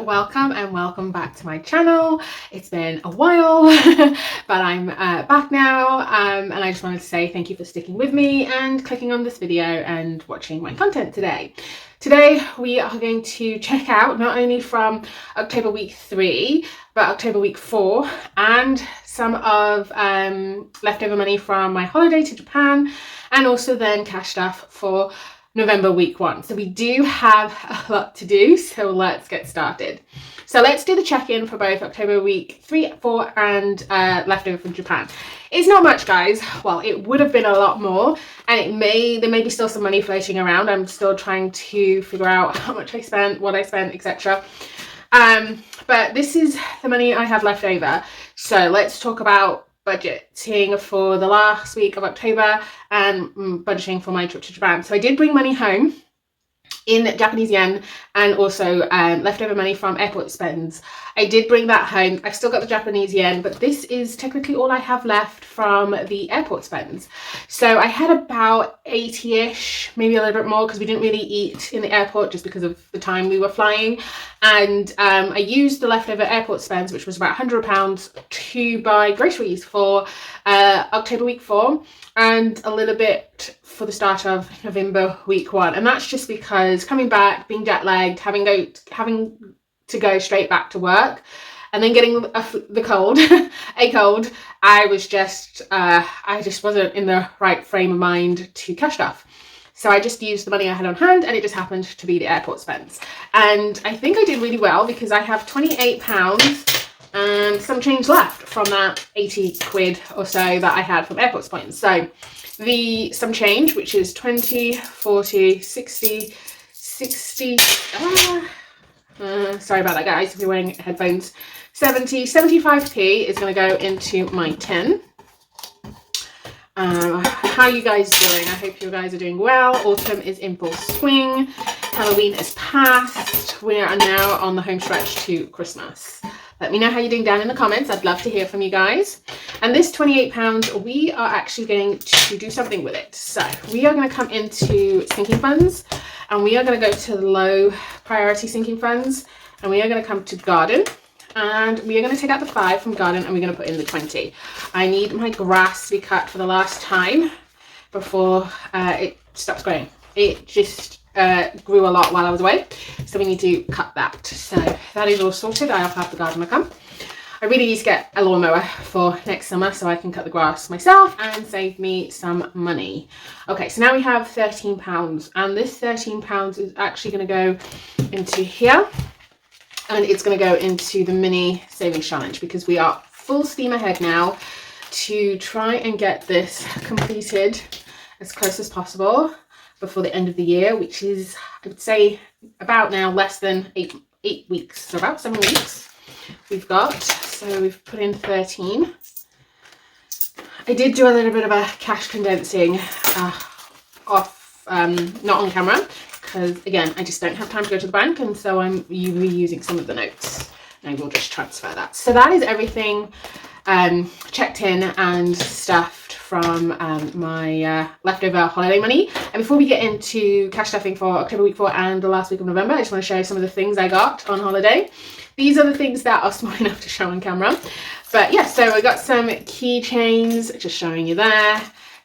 welcome and welcome back to my channel. It's been a while, but I'm back now, and I just wanted to say thank you for sticking with me and clicking on this video and watching my content today. Today we are going to check out not only from October week 3, but October week 4 and some of leftover money from my holiday to Japan, and also then cash stuff for November week 1. So we do have a lot to do, so let's get started. So let's do the check-in for both October week 3, 4 and leftover from Japan. It's not much, guys. Well, it would have been a lot more, and there may be still some money floating around. I'm still trying to figure out how much I spent, what I spent, etc. But this is the money I have left over. So let's talk about budgeting for the last week of October and budgeting for my trip to Japan. So I did bring money home in Japanese yen and also leftover money from airport spends. I did bring that home. I've still got the Japanese yen, but this is technically all I have left from the airport spends. So I had about 80-ish, maybe a little bit more, because we didn't really eat in the airport just because of the time we were flying. And I used the leftover airport spends, which was about £100, to buy groceries for October week 4 and a little bit for the start of November week 1. And that's just because coming back, being jet lagged, having to go straight back to work and then getting the cold, a cold, I just wasn't in the right frame of mind to cash stuff. So I just used the money I had on hand, and it just happened to be the airport spends. And I think I did really well because I have £28 and some change left from that 80 quid or so that I had from airport spends. So some change, which is 20, 40, 60, sorry about that, guys, if you're wearing headphones, 70, 75p is going to go into my tin. How are you guys doing? I hope you guys are doing well. Autumn is in full swing. Halloween is past. We are now on the home stretch to Christmas. Let me know how you're doing down in the comments. I'd love to hear from you guys. And this £28, we are actually going to do something with it. So we are going to come into sinking funds, and we are going to go to the low priority sinking funds, and we are going to come to garden, and we are going to take out the 5 from garden, and we're going to put in the 20. I need my grass to be cut for the last time before it stops growing. It just grew a lot while I was away, so we need to cut that. So that is all sorted. I'll have the gardener come. I really need to get a lawnmower for next summer so I can cut the grass myself and save me some money. Okay, so now we have £13, and this £13 is actually going to go into here, and it's going to go into the mini savings challenge, because we are full steam ahead now to try and get this completed as close as possible before the end of the year, which is, I would say, about now less than eight weeks, so about 7 weeks we've got. So we've put in 13. I did do a little bit of a cash condensing off, not on camera, because again, I just don't have time to go to the bank, and so I'm reusing some of the notes, and I will just transfer that. So that is everything checked in and stuffed from my leftover holiday money. And before we get into cash stuffing for October week 4 and the last week of November, I just want to show you some of the things I got on holiday. These are the things that are small enough to show on camera. But yeah, so I got some keychains, just showing you there.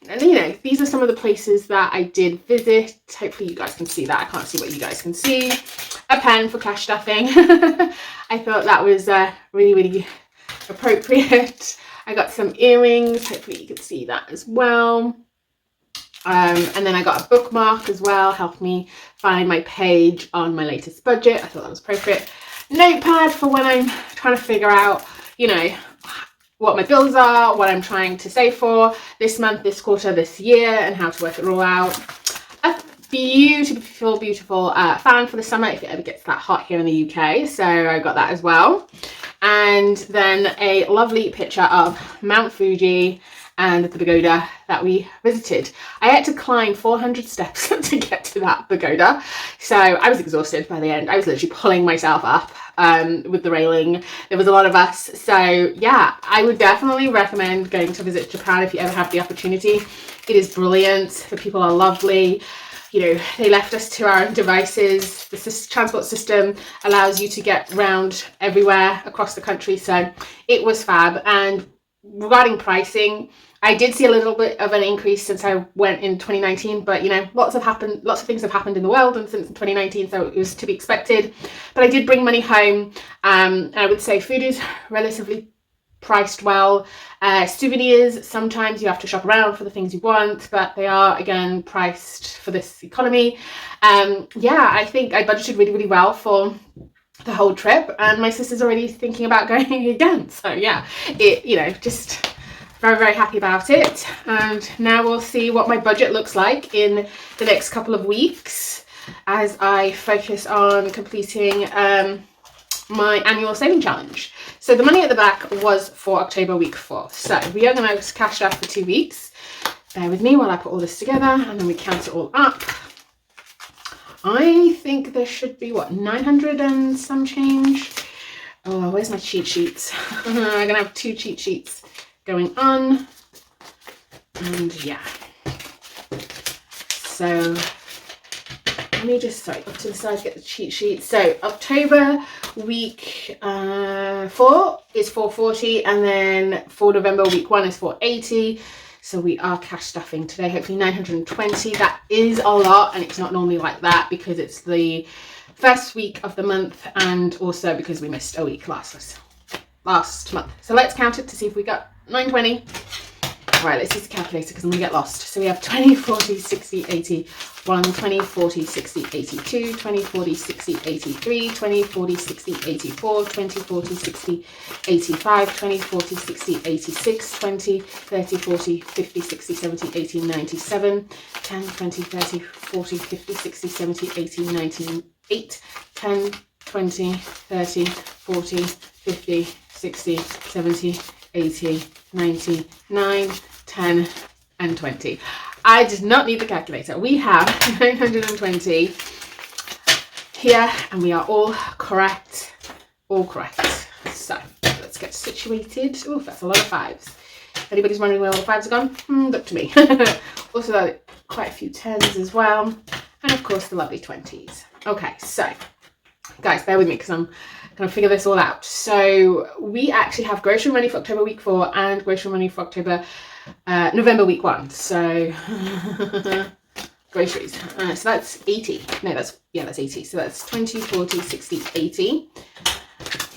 And you know, these are some of the places that I did visit. Hopefully you guys can see that. I can't see what you guys can see. A pen for cash stuffing. I thought that was really, really appropriate. I got some earrings. Hopefully you can see that as well. And then I got a bookmark as well. Helped me find my page on my latest budget. I thought that was appropriate. Notepad for when I'm trying to figure out, you know, what my bills are, what I'm trying to save for this month, this quarter, this year, and how to work it all out. A beautiful, beautiful fan for the summer if it ever gets that hot here in the UK. So I got that as well. And then a lovely picture of Mount Fuji and the pagoda that we visited. I had to climb 400 steps to get to that pagoda, so I was exhausted by the end. I was literally pulling myself up with the railing. There was a lot of us, so yeah, I would definitely recommend going to visit Japan if you ever have the opportunity. It is brilliant. The people are lovely. you know, they left us to our own devices. The transport system allows you to get around everywhere across the country, so it was fab. And regarding pricing, I did see a little bit of an increase since I went in 2019, but you know, lots of things have happened in the world and since 2019, so it was to be expected. But I did bring money home. And I would say food is relatively priced well. Souvenirs, sometimes you have to shop around for the things you want, but they are again priced for this economy. Yeah, I think I budgeted really, really well for the whole trip, and my sister's already thinking about going again. So yeah, you know, just very, very happy about it. And now we'll see what my budget looks like in the next couple of weeks as I focus on completing my annual saving challenge. So the money at the back was for October week 4. So we are going to cash out for 2 weeks. Bear with me while I put all this together and then we count it all up. I think there should be, what, 900 and some change? Oh, where's my cheat sheets? I'm going to have 2 cheat sheets going on. And yeah. So let me just, sorry, up to the side, get the cheat sheet. So October week 4 is 440, and then for November week 1 is 480. So we are cash stuffing today, hopefully 920. That is a lot, and it's not normally like that because it's the first week of the month, and also because we missed a week last month. So let's count it to see if we got 920. Right, let's use the calculator because I'm going to get lost. So we have 20, 40, 60, 80, 1, 20, 40, 60, 82, 20, 40, 60, 83, 20, 40, 60, 84, 20, 40, 60, 85, 20, 40, 60, 86, 20, 30, 40, 50, 60, 70, 80, 97, 10, 20, 30, 40, 50, 60, 70, 80, 98, 10, 20, 30, 40, 50, 60, 70, 80, 99, 10, and 20. I did not need the calculator. We have 920 here, and we are all correct. All correct. So let's get situated. Oh, that's a lot of 5s. If anybody's wondering where all the 5s are gone, look to me. Also, quite a few 10s as well, and of course the lovely 20s. Okay, so guys, bear with me because I'm going to figure this all out. So we actually have grocery money for October week 4 and grocery money for November week 1. So groceries. So that's 80. No, that's 80. So that's 20, 40, 60, 80.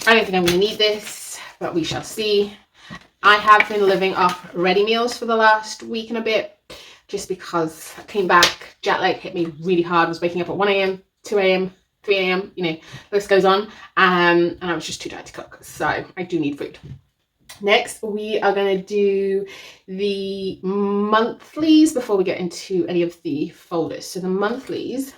I don't think I'm going to need this, but we shall see. I have been living off ready meals for the last week and a bit, just because I came back, jet lag hit me really hard. I was waking up at 1 a.m, 2 a.m, 3 a.m, you know, the list goes on. And I was just too tired to cook. So I do need food. Next, we are going to do the monthlies before we get into any of the folders. So the monthlies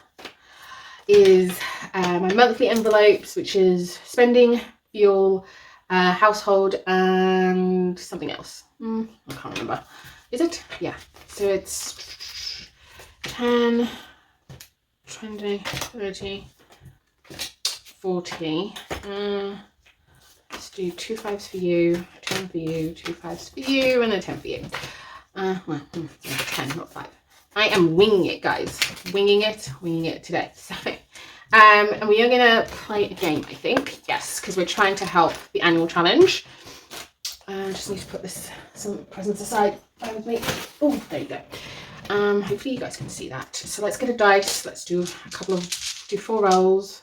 is my monthly envelopes, which is spending, fuel, household, and something else. I can't remember. Is it? Yeah. So it's 10, 20, 30, 40. Let's do 2 5s for you, 10 for you, 2 5s for you, and a 10 for you. Well, 10, not 5. I am winging it, guys. Winging it today. So, and we are going to play a game, I think. Yes, because we're trying to help the annual challenge. I just need to put some presents aside. With me. Oh, there you go. Hopefully you guys can see that. So let's get a dice. Let's do do 4 rolls.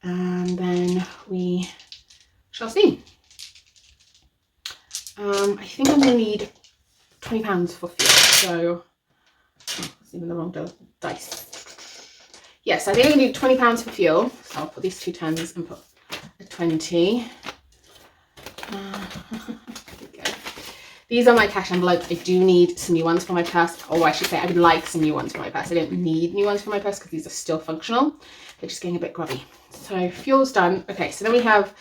And then we shall see. I think I'm going to need £20 for fuel. So, it's even the wrong dice. Yes, I think I need £20 for fuel. So I'll put these 2 10s and put a 20. There we go. These are my cash envelopes. I do need some new ones for my purse. Or I should say I would like some new ones for my purse. I don't need new ones for my purse because these are still functional. They're just getting a bit grubby. So fuel's done. Okay, so then we have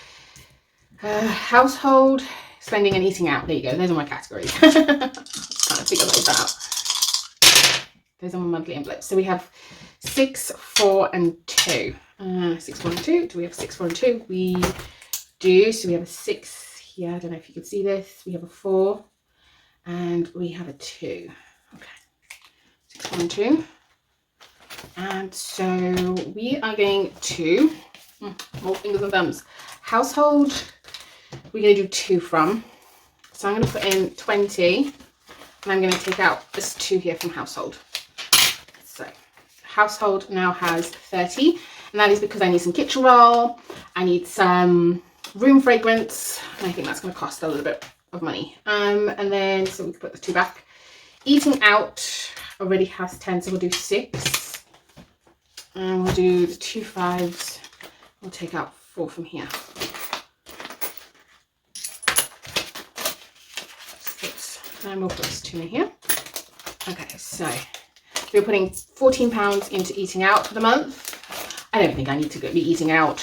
household, spending and eating out. There you go. Those are my categories. Trying to figure those out. Those are my monthly envelopes. So we have 6, 4, and 2. 6, 4, and 2. Do we have 6, 4, and 2? We do. So we have a 6 here. I don't know if you can see this. We have a 4, and we have a 2. Okay. 6, 4, and 2. And so we are going to, more fingers and thumbs, household, we're going to do 2 from. So I'm going to put in 20, and I'm going to take out this 2 here from household. So household now has 30, and that is because I need some kitchen roll, I need some room fragrance, and I think that's going to cost a little bit of money. And then, so we can put the 2 back. Eating out already has 10, so we'll do 6. And we'll do the 2 5s. We'll take out 4 from here. 6. And we'll put this 2 in here. Okay, so we're putting £14 into eating out for the month. I don't think I need to be eating out.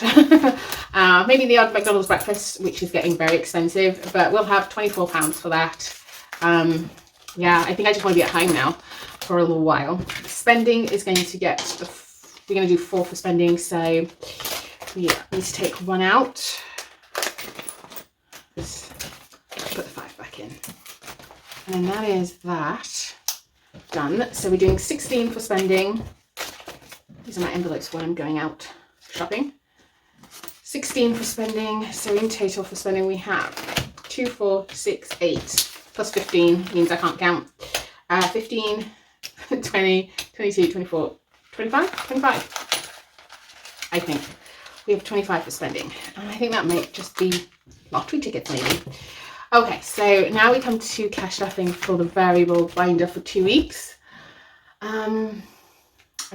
Maybe the odd McDonald's breakfast, which is getting very expensive, but we'll have £24 for that. Yeah, I think I just want to be at home now for a little while. Spending is going to get, we're going to do 4 for spending, so we need to take 1 out. Just put the 5 back in. And then that is that done. So we're doing 16 for spending. These are my envelopes when I'm going out shopping. 16 for spending. So in total for spending we have 2, 4, 6, 8 plus 15 means I can't count. 15, 20, 22, 24, 25, 25. I think we have 25 for spending. And I think that might just be lottery tickets maybe. Okay, so now we come to cash stuffing for the variable binder for 2 weeks. I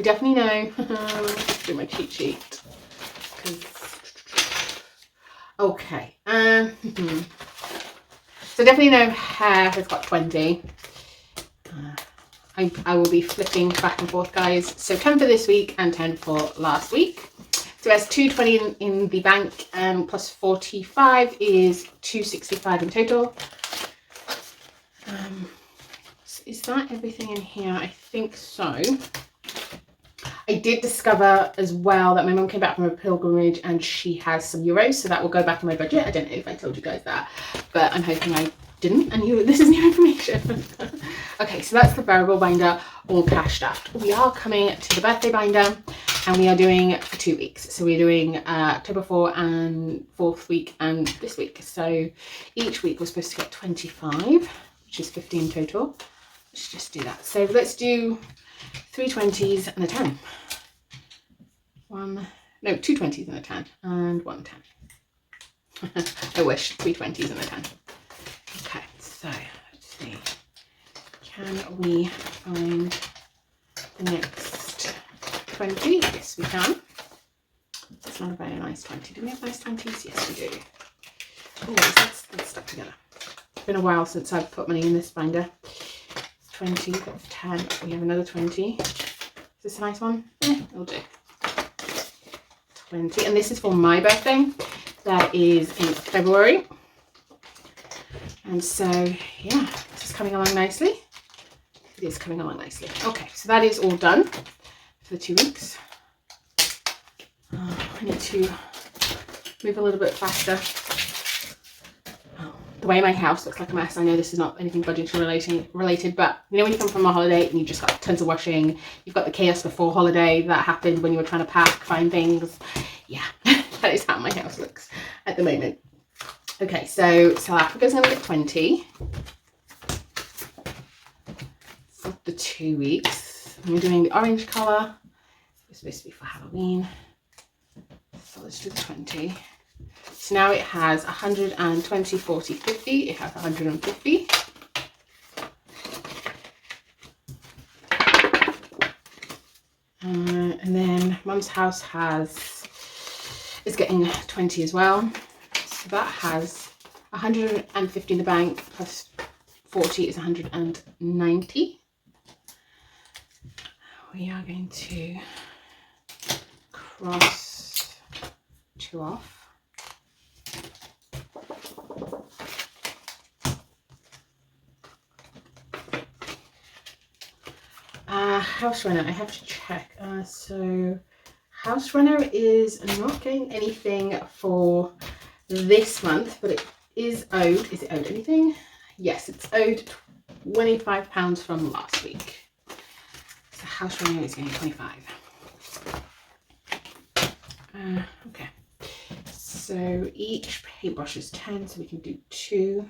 definitely know, let's do my cheat sheet. Okay, so definitely know hair has got 20. I will be flipping back and forth, guys. So 10 for this week and 10 for last week. So that's 220 in the bank, and plus 45 is 265 in total. So is that everything in here? I think so. I did discover as well that my mum came back from a pilgrimage and she has some euros, so that will go back in my budget. I don't know if I told you guys that, but I'm hoping I didn't, and this is new information. Okay, so that's the variable binder, all cash stuffed. We are coming to the birthday binder, and we are doing for 2 weeks. So we're doing October 4 and 4th week and this week. So each week we're supposed to get 25, which is 15 total. Let's just do that. So let's do 3 20s and a 10. 2 20s and a 10, and 1 10. I wish 3 20s and a 10. Okay, so let's see. Can we find the next 20? Yes, we can. It's not a very nice 20. Do we have nice 20s? Yes, we do. Oh, that's stuck together. It's been a while since I've put money in this binder. 20, 10. We have another 20. Is this a nice one? It'll do. 20, and this is for my birthday. That is in February. And so, yeah, this is coming along nicely. It is coming along nicely. Okay, so that is all done for the 2 weeks. I need to move a little bit faster. The way my house looks like a mess. I know this is not anything budget related, but you know when you come from a holiday and you just got tons of washing, you've got the chaos before holiday that happened when you were trying to pack, find things. Yeah, that is how my house looks at the moment. Okay, so South Africa's going to get 20 for the 2 weeks. And we're doing the orange colour. It's supposed to be for Halloween. So let's do the 20. So now it has 120, 40, 50. It has 150. And then Mum's house is getting 20 as well. So that has 150 in the bank, plus 40 is 190. We are going to cross 2 off. House runner, I have to check. So house runner is not getting anything for this month, but it is owed. Is it owed anything? Yes, it's owed £25 from last week. So how should I know it's getting 25? Okay. So each paintbrush is 10, so we can do 2.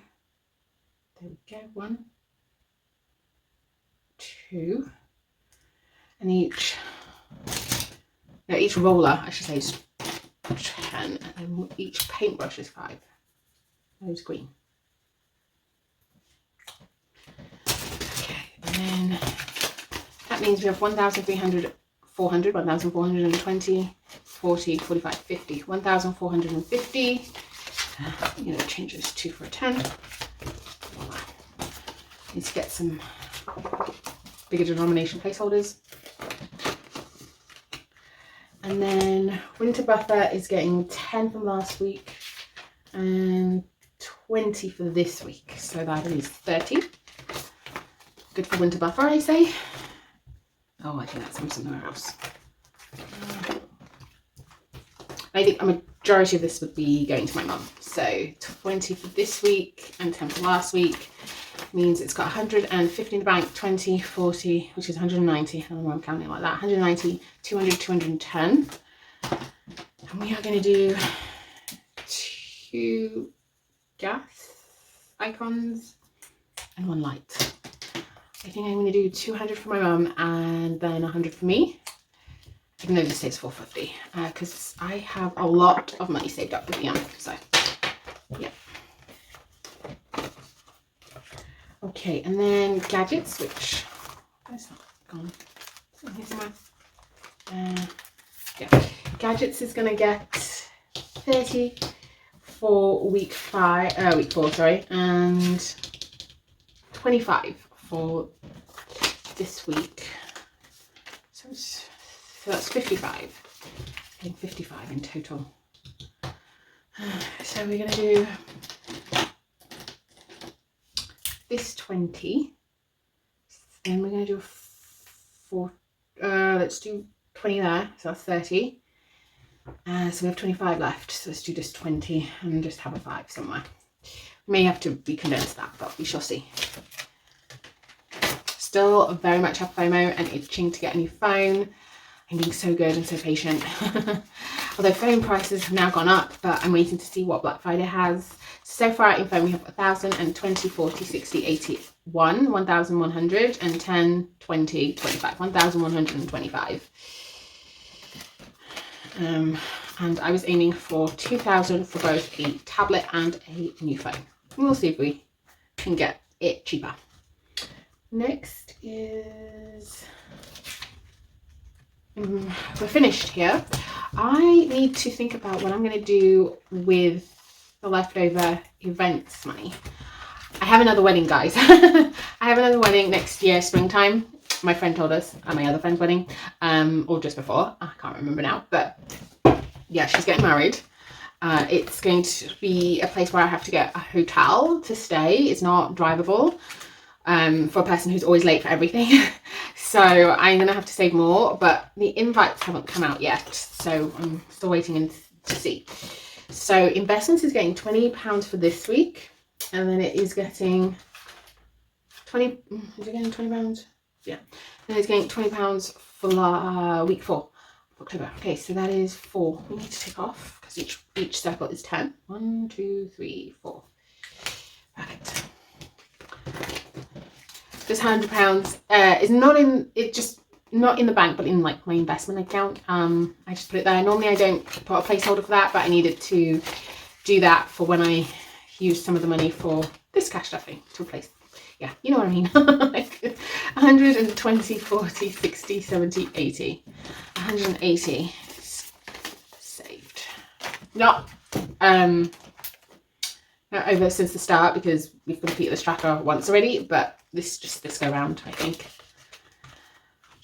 There we go, 1, 2. And each roller, I should say, is 10, and then each paintbrush is 5. Those green. Okay, and then that means we have 1,300, 400, 1,420, 40, 45, 50, 1,450. I'm going to change this 2 for a 10. Need to get some bigger denomination placeholders. And then winter buffer is getting 10 from last week and 20 for this week. So that is 30. Good for winter buffer, I say. Oh, I think that's from somewhere else. I think a majority of this would be going to my mum. So 20 for this week and 10 for last week means it's got 150 in the bank, 20, 40, which is 190. I don't know why I'm counting like that. 190, 200, 210. And we are going to do 2 gas icons and 1 light. I think I'm going to do 200 for my mum and then 100 for me. Even though this says 450, because I have a lot of money saved up with the so yeah. Okay, and then gadgets, which is not gone. Here's my yeah. Gadgets is gonna get 30 for week 4, sorry, and 25 for this week. So that's 55. I think 55 in total. So we're gonna do this 20, and we're going to do 4, let's do 20 there, so that's 30, so we have 25 left, so let's do just 20 and just have a 5 somewhere. We may have to recondense that, but we shall see. Still very much have FOMO and itching to get a new phone. I'm being so good and so patient. Although phone prices have now gone up, but I'm waiting to see what Black Friday has. So far in phone we have 1,000 and 20, 40, 60, 80, 1,100 and 10, 20, 25, 1,125. And I was aiming for 2,000 for both a tablet and a new phone. We'll see if we can get it cheaper. Next is, we're finished here. I need to think about what I'm going to do with the leftover events money. I have another wedding, guys. I have another wedding next year, springtime. My friend told us at my other friend's wedding, or just before, I can't remember now, but yeah, she's getting married. It's going to be a place where I have to get a hotel to stay. It's not drivable for a person who's always late for everything. So I'm gonna have to save more, but the invites haven't come out yet, so I'm still waiting to see. So investments is getting £20 for this week, and then it is getting 20. Is it getting £20? Yeah. Then it's getting £20 for week 4 of October. Okay, so that is 4. We need to take off because each circle is 10. 1, 2, 3, 4. Perfect. This £100 is not in not in the bank, but in like my investment account. I just put it there. Normally I don't put a placeholder for that, but I needed to do that for when I use some of the money for this cash stuffing to replace. Yeah, you know what I mean. Like 120, 40, 60, 70, 80. 180 saved. Not over since the start because we've completed this tracker once already, but this go round, I think.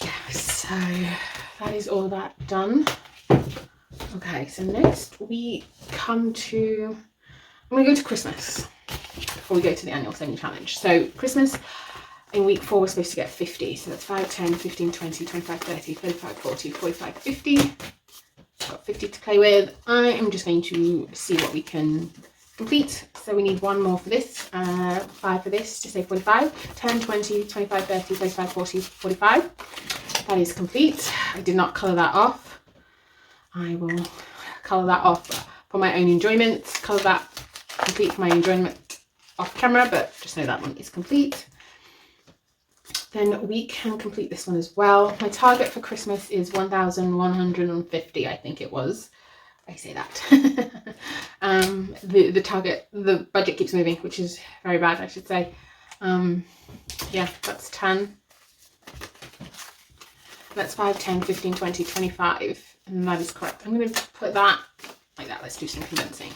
Yeah, so that is all that done. Okay, so next we come to, I'm going to go to Christmas before we go to the annual saving challenge. So Christmas in week 4 we're supposed to get 50, so that's 5, 10, 15, 20, 25, 30, 35, 40, 45, 50. Got 50 to play with. I am just going to see what we can complete. So we need 1 more for this, 5 for this to say 45, 10, 20, 25, 30, 35, 40, 45. That is complete. I did not colour that off. I will colour that off for my own enjoyment. Colour that complete for my enjoyment off camera, but just know that one is complete. Then we can complete this one as well. My target for Christmas is 1,150, I think it was. I say that. The target, the budget keeps moving, which is very bad, I should say. Yeah, that's 10. That's 5, 10, 15, 20, 25. And that is correct. I'm going to put that like that. Let's do some condensing.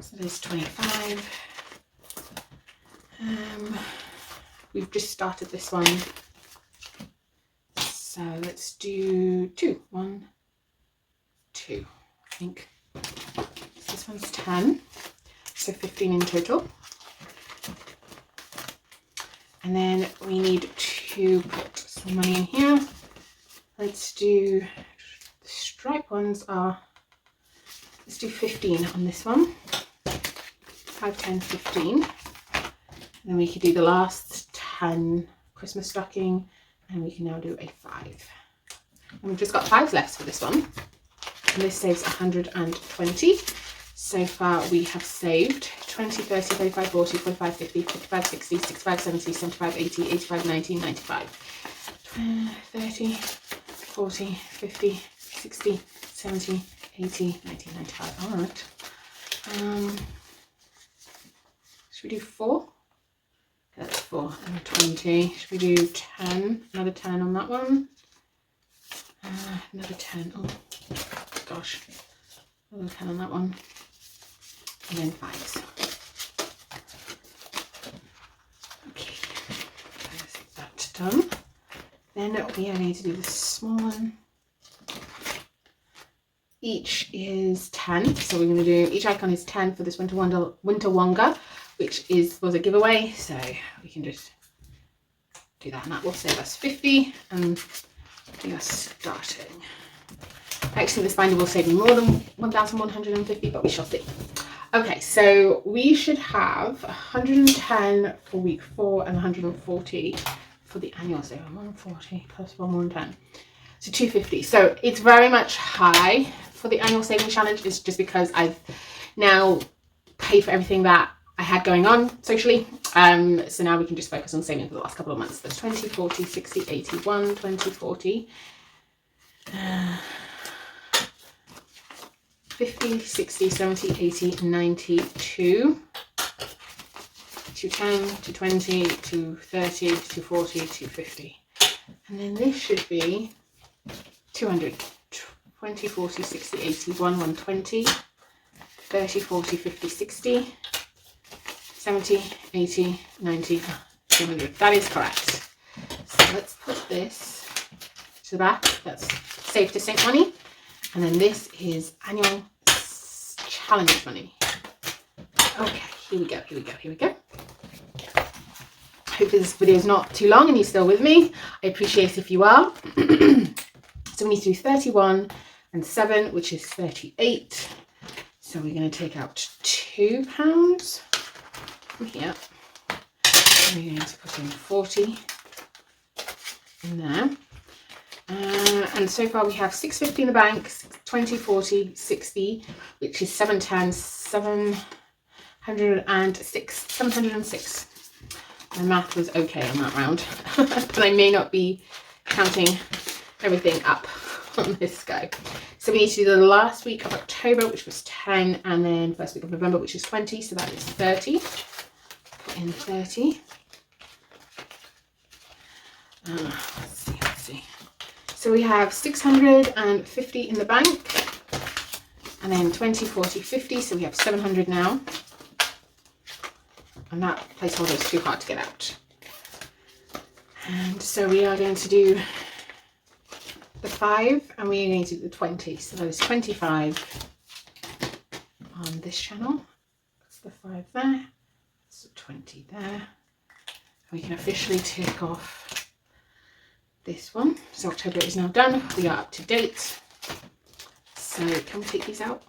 So there's 25. We've just started this one. So let's do 2. 1, 2. I think so this one's 10, so 15 in total. And then we need to put some money in here. Let's do, the stripe ones are, let's do 15 on this one. 5, 10, 15. And then we could do the last 10 Christmas stocking, and we can now do a 5. And we've just got 5s left for this one. And this saves 120. So far we have saved 20, 30, 35, 40, 45, 50, 55, 60, 65, 70, 75, 80, 85, 90, 95. 30, 40, 50, 60, 70, 80, 90, 95. All right. Should we do 4? That's 4 and 20. Should we do 10? Another 10 on that one. Another 10. Oh gosh. Another 10 on that one. And then 5s. Okay. That's done. Then we are going to do the small one. Each is 10. So we're going to do, each icon is 10 for this Winter Wonga, which was a giveaway. So we can just do that, and that will save us 50. And we are starting. Actually, this binder will save me more than 1,150, but we shall see. Okay, so we should have 110 for week 4 and 140 for the annual. So 140 plus 110. So 250. So it's very much high for the annual saving challenge. It's just because I've now paid for everything that I had going on socially. So now we can just focus on saving for the last couple of months. That's 20, 40, 60, 81, 20, 40. 50, 60, 70, 80, 92, 210, 220, 230, 240, 250. And then this should be 200, 20, 40, 60, 80, 120, 30, 40, 50, 60, 70, 80, 90, 200. That is correct. So let's put this to that. That's Save to Sync money. And then this is annual challenge money. Okay, here we go, here we go, here we go. Hope this video is not too long and you're still with me. I appreciate if you are. So we need to do 31 and 7, which is 38. So we're going to take out £2 from here. And we're going to put in 40 in there. And so far we have 650 in the bank, 20, 40, 60, which is 710, 706. My math was okay on that round, but I may not be counting everything up on this go. So we need to do the last week of October, which was 10, and then first week of November, which is 20, so that is 30. Put in 30. Let's see. So we have 650 in the bank, and then 20, 40, 50, so we have 700 now. And that placeholder is too hard to get out. And so we are going to do the 5, and we are going to do the 20. So there's 25 on this channel. That's the 5 there. That's the 20 there. And we can officially tick off this one. So October is now done. We are up to date. So can we take these out?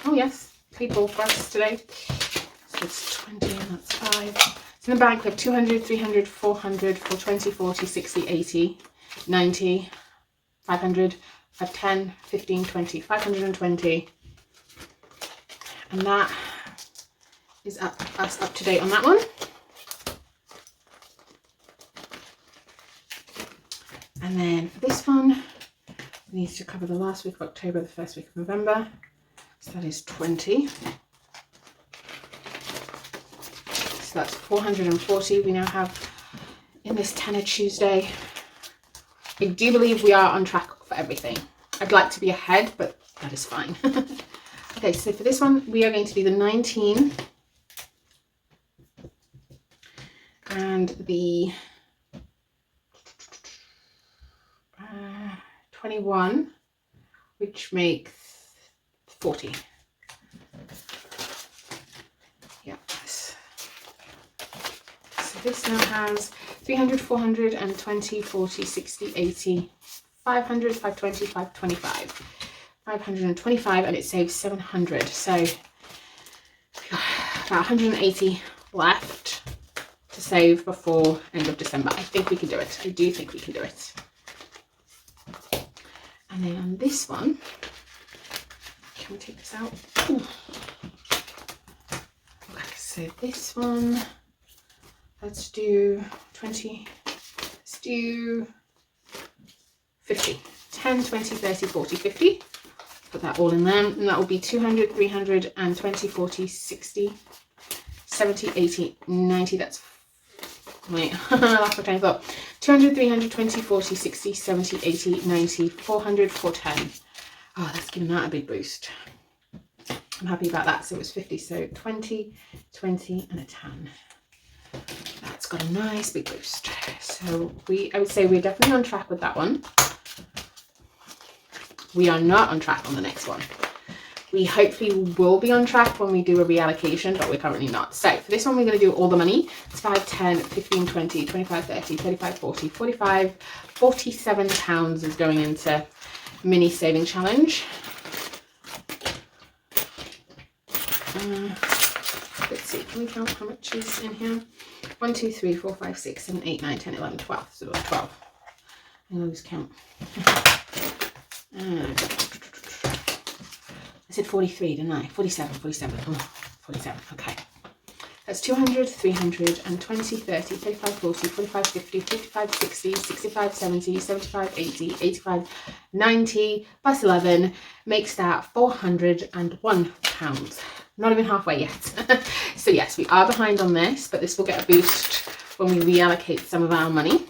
Oh yes, paid ball for us today. So It's 20 and that's 5. So in the bank we have 200, 300, 400, 420, 40, 60, 80, 90, 500, 510, 15, 20, 520. And that is us up to date on that one. And then for this one, it needs to cover the last week of October, the first week of November. So that is 20. So that's 440 we now have in this Tenner Tuesday. I do believe we are on track for everything. I'd like to be ahead, but that is fine. Okay, so for this one, we are going to do the 19 and the 21, which makes 40. Yeah. So this now has 300, 400, and 20, 40, 60, 80, 500, 520, 525. 525, and it saves 700. So about 180 left to save before end of December. I think we can do it. I do think we can do it. And then on this one, can we take this out? Ooh. Okay, so this one, let's do 20, let's do 50. 10, 20, 30, 40, 50. Put that all in there, and that will be 200, 300, and 20, 40, 60, 70, 80, 90. That's, wait, that's what I thought. 200, 300, 20, 40, 60, 70, 80, 90, 400, 410. Oh, that's giving that a big boost. I'm happy about that. So it was 50. So 20, 20, and a 10. That's got a nice big boost. So I would say we're definitely on track with that one. We are not on track on the next one. We hopefully will be on track when we do a reallocation, but we're currently not. So for this one, we're going to do all the money. It's 5, 10, 15, 20, 25, 30, 35, 40, 45, 47 pounds is going into mini saving challenge. Let's see, can we count how much is in here? 1, 2, 3, 4, 5, 6, 7, 8, 9, 10, 11, 12. So it was 12. I lose count. I said 43, didn't I? 47. Oh, 47, okay. That's 200, 300, and 20, 30, 35, 40, 45, 50, 55, 60, 65, 70, 75, 80, 85, 90, plus 11 makes that 401 pounds. Not even halfway yet. So yes, we are behind on this, but this will get a boost when we reallocate some of our money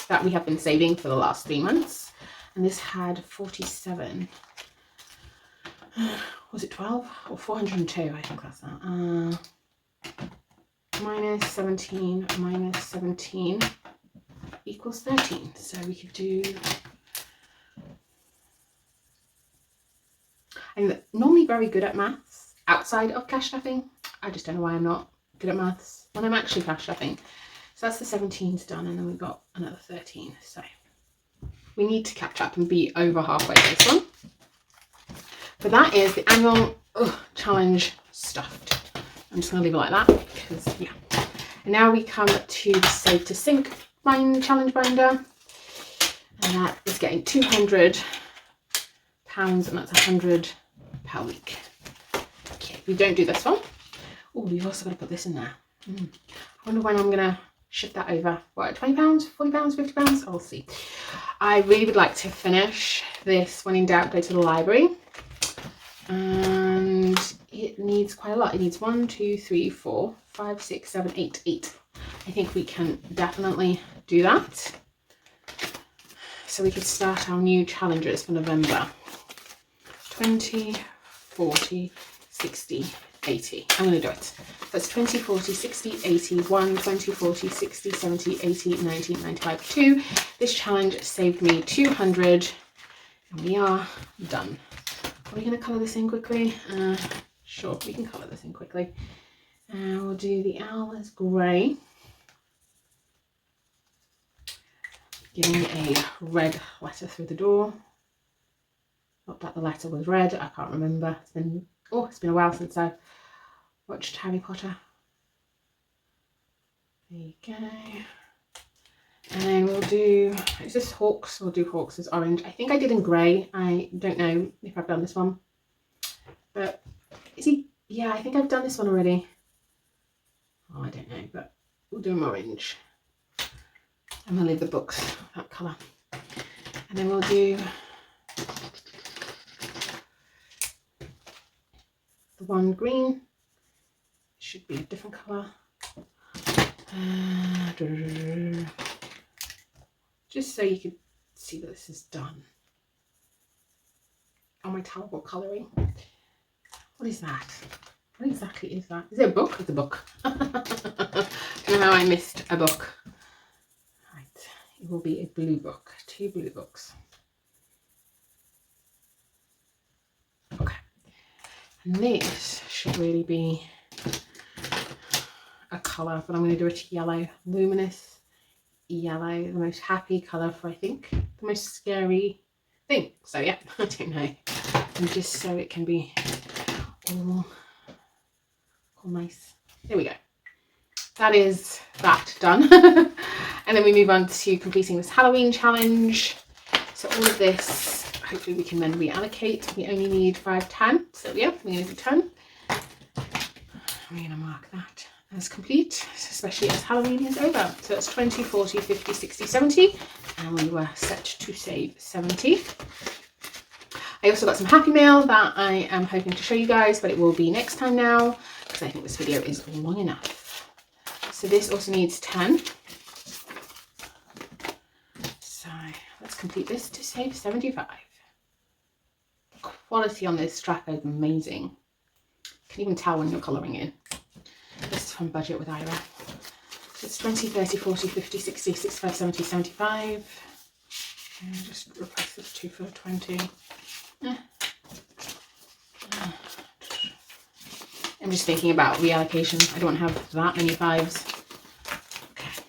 that we have been saving for the last 3 months. And this had 47. Was it 12 or 402? I think that's that. Minus 17 equals 13. So we could do. I'm normally very good at maths outside of cash stuffing. I just don't know why I'm not good at maths when I'm actually cash stuffing. So that's the 17's done, and then we've got another 13. So we need to catch up and be over halfway with this one. But that is the annual challenge stuffed. I'm just going to leave it like that because, yeah. And now we come to the Save to Sync challenge binder. And that is getting £200, and that's 100 per week. Okay, we don't do this one. Oh, we've also got to put this in there. I wonder when I'm going to shift that over. What, £20, £40, £50? I'll see. I really would like to finish this. When in doubt, go to the library. And it needs quite a lot. It needs 1, 2, 3, 4, 5, 6, 7, 8. I think we can definitely do that. So we could start our new challenges for November. 20, 40, 60, 80. I'm going to do it. That's 20, 40, 60, 80, 1, 20, 40, 60, 70, 80, 90, 95, 2. This challenge saved me 200, and we are done. Are we going to colour this in quickly? Sure, we can colour this in quickly. We'll do the owl as grey. Giving a red letter through the door. Not that the letter was red, I can't remember. It's been a while since I watched Harry Potter. There you go. And then we'll do, is this Hawks? We'll do Hawks as orange. I think I did in grey. I don't know if I've done this one. But is he? Yeah, I think I've done this one already. Oh, I don't know, but we'll do him orange. And we'll leave the books that colour. And then we'll do the one green. Should be a different colour. Just so you can see that this is done. Oh, my terrible colouring. What is that? What exactly is that? Is it a book? It's a book. I don't know how I missed a book. Right, it will be a blue book. 2 blue books. Okay. And this should really be a colour, but I'm going to do it yellow. Luminous yellow, the most happy colour for, I think, the most scary thing. So yeah, I don't know. And just so it can be all nice. There we go. That is that done. And then we move on to completing this Halloween challenge. So all of this, hopefully we can then reallocate. We only need 5, 10. So yeah, we're going to do 10. We're going to mark that as complete, especially as Halloween is over. So that's 20, 40, 50, 60, 70. And we were set to save 70. I also got some Happy Mail that I am hoping to show you guys, but it will be next time now because I think this video is long enough. So this also needs 10. So let's complete this to save 75. The quality on this strap is amazing. You can even tell when you're colouring in. This is from Budget with Ira. So it's 20, 30, 40, 50, 60, 65, 70, 75. And just replace this 2 for 20. I'm just thinking about reallocation. I don't have that many 5s. Okay.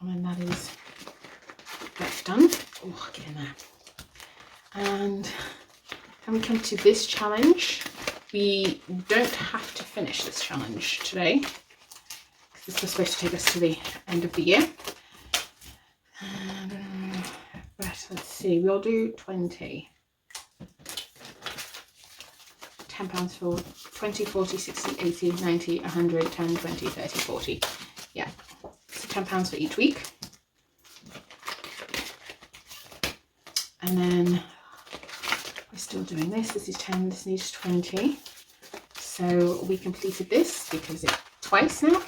And then that's done. Oh, get in there. And then we come to this challenge. We don't have to finish this challenge today because this was supposed to take us to the end of the year. But let's see, we'll do 20. £10 for 20, 40, 60, 80, 90, 100, 10, 20, 30, 40. Yeah, so £10 for each week. And then we're still doing this. This is 10, this needs 20. So we completed this because it's twice now,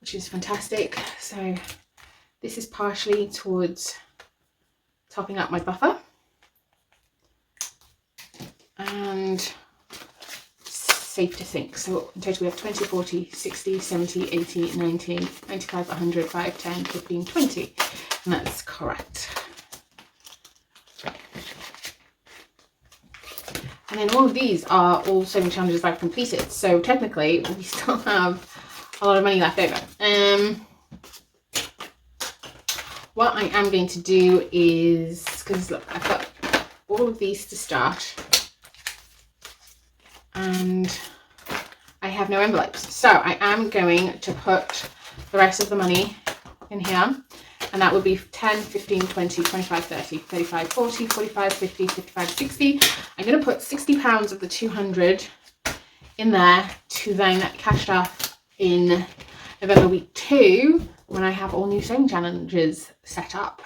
which is fantastic. So this is partially towards topping up my buffer. And safe to think. So in total we have 20, 40, 60, 70, 80, 90, 95, 100, 5, 10, 15, 20. And that's correct. And then all of these are all sewing challenges I've completed. So technically we still have a lot of money left over. What I am going to do is, because look, I've got all of these to start. And I have no envelopes. So I am going to put the rest of the money in here. And that would be 10, 15, 20, 25, 30, 35, 40, 45, 50, 55, 60. I'm going to put £60 of the 200 in there to then cash off in November week 2 when I have all new sewing challenges set up.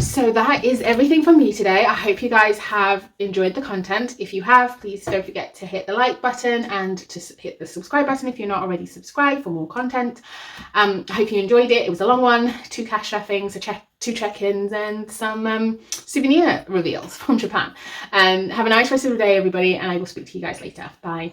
So that is everything from me today. I hope you guys have enjoyed the content. If you have, please don't forget to hit the like button and to hit the subscribe button if you're not already subscribed for more content. I hope you enjoyed it. It was a long one, 2 cash stuffings, 2 check-ins and some souvenir reveals from Japan. Have a nice rest of the day, everybody, and I will speak to you guys later. Bye.